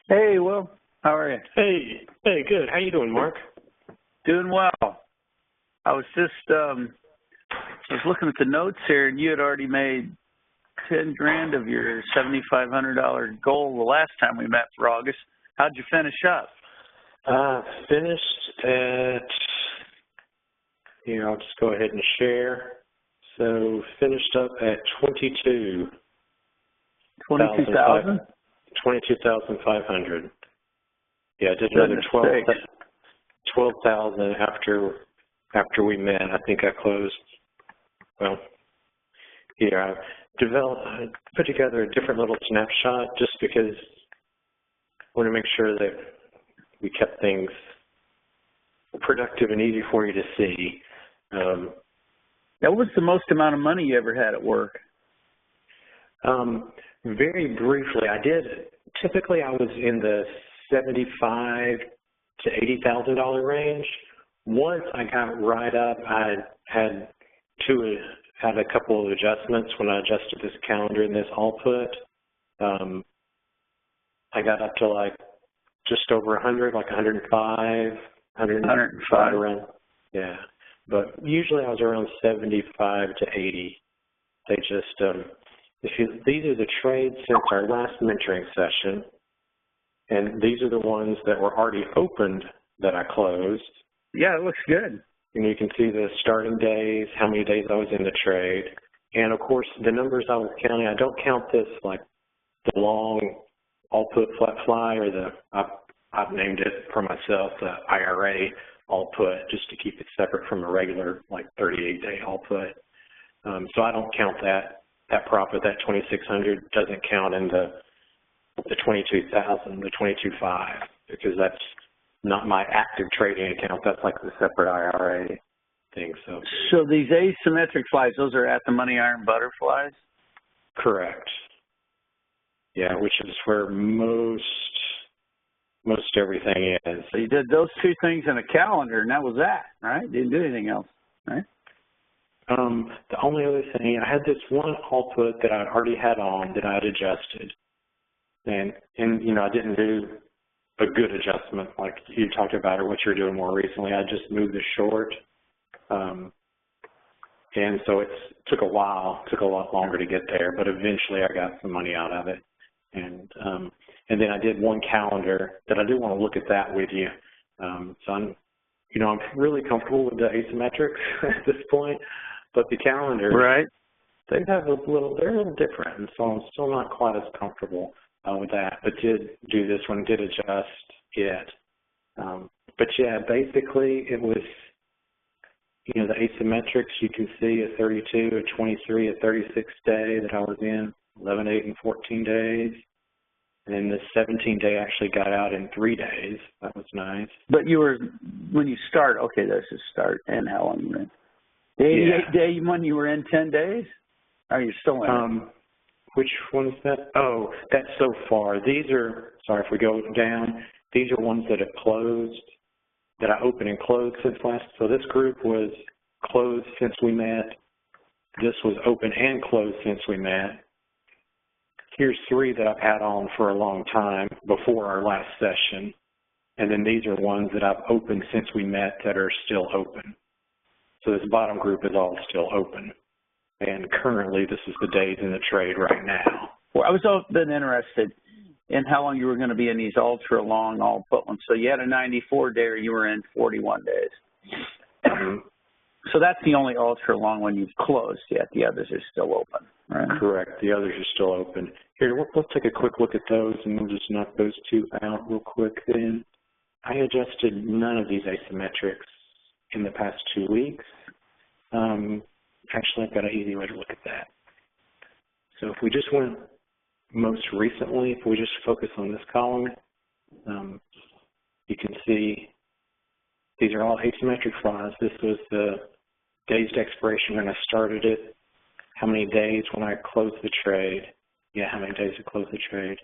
Hey, Will. How are you? Hey, good. How you doing, Mark? Doing well. I was just looking at the notes here, and you had already made $10,000 of your $7,500 goal the last time we met for August. How'd you finish up? Finished at, I'll just go ahead and share. So finished up at 22,000. 22,500. Yeah, I did another 12,000 after we met. I think I closed. Well, I put together a different little snapshot just because I want to make sure that we kept things productive and easy for you to see. That was the most amount of money you ever had at work? Very briefly, I did. Typically, I was in the $75,000 to $80,000 range. Once I got right up, I had a couple of adjustments when I adjusted this calendar and this all put. I got up to like just over 100, like 105 around. Yeah, but usually I was around 75 to 80. They just these are the trades since our last mentoring session, and these are the ones that were already opened that I closed. Yeah, it looks good. And you can see the starting days, how many days I was in the trade, and of course the numbers I was counting. I don't count this like the long all put flat fly or I've named it for myself the IRA all put just to keep it separate from a regular like 38-day all put. So I don't count that profit, that 2,600 doesn't count in the 22,000, the 22,500, because that's not my active trading account. That's like the separate IRA thing. So these asymmetric flies, those are at the money iron butterflies? Correct. Yeah, which is where most everything is. So you did those two things in a calendar, and that was that, right? Didn't do anything else, right? The only other thing, I had this one all put that I'd already had on that I'd adjusted. And I didn't do a good adjustment like you talked about or what you're doing more recently. I just moved the short. And so it took a while, took a lot longer to get there, but eventually I got some money out of it. And then I did one calendar that I do want to look at that with you. So I'm really comfortable with the asymmetrics at this point, but the calendars, right, they're a little different, and so I'm still not quite as comfortable with that, but did do this one, did adjust it. But yeah, basically it was, the asymmetrics, you can see a 32, a 23, a 36 day that I was in, 11, 8, and 14 days. And then the 17-day actually got out in 3 days. That was nice. But when you start, okay, this is start, and how long you were in? The 88-day one you were in 10 days? Or are you still in? Which one is that? Oh, that's so far. These are, sorry if we go down, these are ones that have closed, that I opened and closed since last. So this group was closed since we met. This was open and closed since we met. Here's 3 that I've had on for a long time before our last session. And then these are ones that I've opened since we met that are still open. So this bottom group is all still open. And currently this is the days in the trade right now. Well, I was been interested in how long you were going to be in these ultra long all put ones. So you had a 94-day or you were in 41 days. So that's the only ultra long one you've closed yet. The others are still open, right? Correct. The others are still open. Here, let's take a quick look at those, and we'll just knock those 2 out real quick then. I adjusted none of these asymmetrics in the past 2 weeks. Actually, I've got an easy way to look at that. So if we just went most recently, if we just focus on this column, you can see these are all asymmetric flies. This was the days to expiration when I started it, how many days when I closed the trade, how many days to close the trade,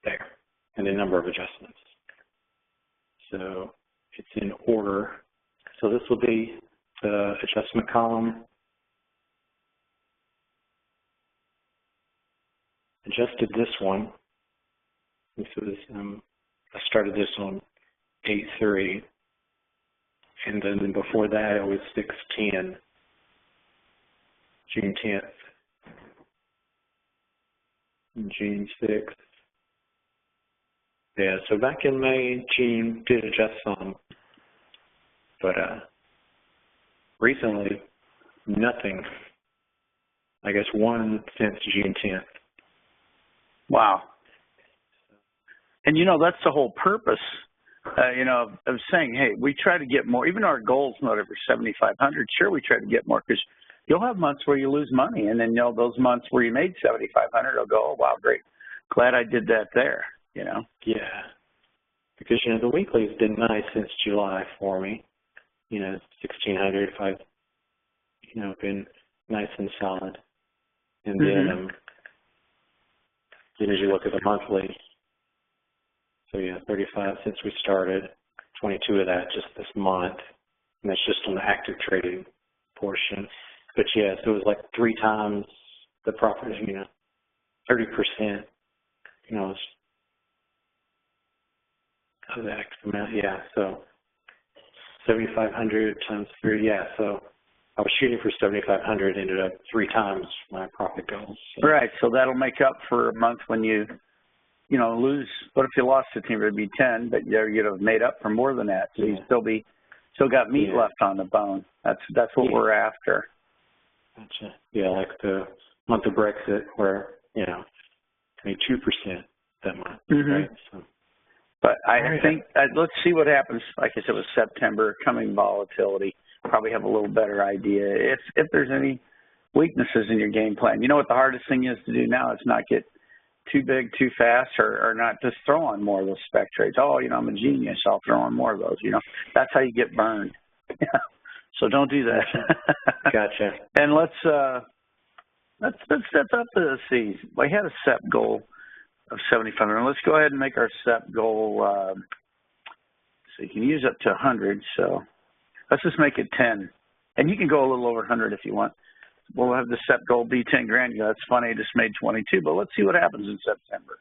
there, and the number of adjustments. So it's in order. So this will be the adjustment column. Adjusted this one. This was, I started this on 8/3, and then before that it was 6/10, June 10th, and June 6th. Yeah, so back in May, June did adjust some, but recently, nothing. I guess one since June 10th. Wow. And, you know, that's the whole purpose, you know, of saying, hey, we try to get more. Even our goal's not over 7,500. Sure, we try to get more because you'll have months where you lose money. And then, you know, those months where you made 7,500, you'll go, oh, wow, great. Glad I did that there, you know. Yeah. Because, you know, the weekly's been nice since July for me. You know, 1,600 if I've, you know, been nice and solid. And then, as you look at the monthly, so yeah, 35 since we started, 22 of that just this month, and that's just on the active trading portion. But yeah, so it was like 3 times the profit, you know, 30%, you know, of the active amount, yeah, so 7,500 times 3, yeah, so I was shooting for 7,500, ended up 3 times my profit goals. So. Right, so that'll make up for a month when you know, lose. What if you lost a team? It'd be 10, but you'd have made up for more than that. So you still got meat left on the bone. That's what we're after. Gotcha. Yeah, like the month of Brexit, where 22% that month, right? So. But I think let's see what happens. Like I said, with September coming volatility, probably have a little better idea if there's any weaknesses in your game plan. You know what the hardest thing is to do now is not get too big too fast, or not just throw on more of those spec trades. Oh, you know, I'm a genius, I'll throw on more of those. You know, that's how you get burned. So don't do that. Gotcha. And let's step up to see. We had a SEP goal of 7,500. Let's go ahead and make our SEP goal. So you can use up to 100. So let's just make it 10, and you can go a little over 100 if you want. We'll have the SEP goal be 10 grand. Yeah, that's funny. I just made 22, but let's see what happens in September.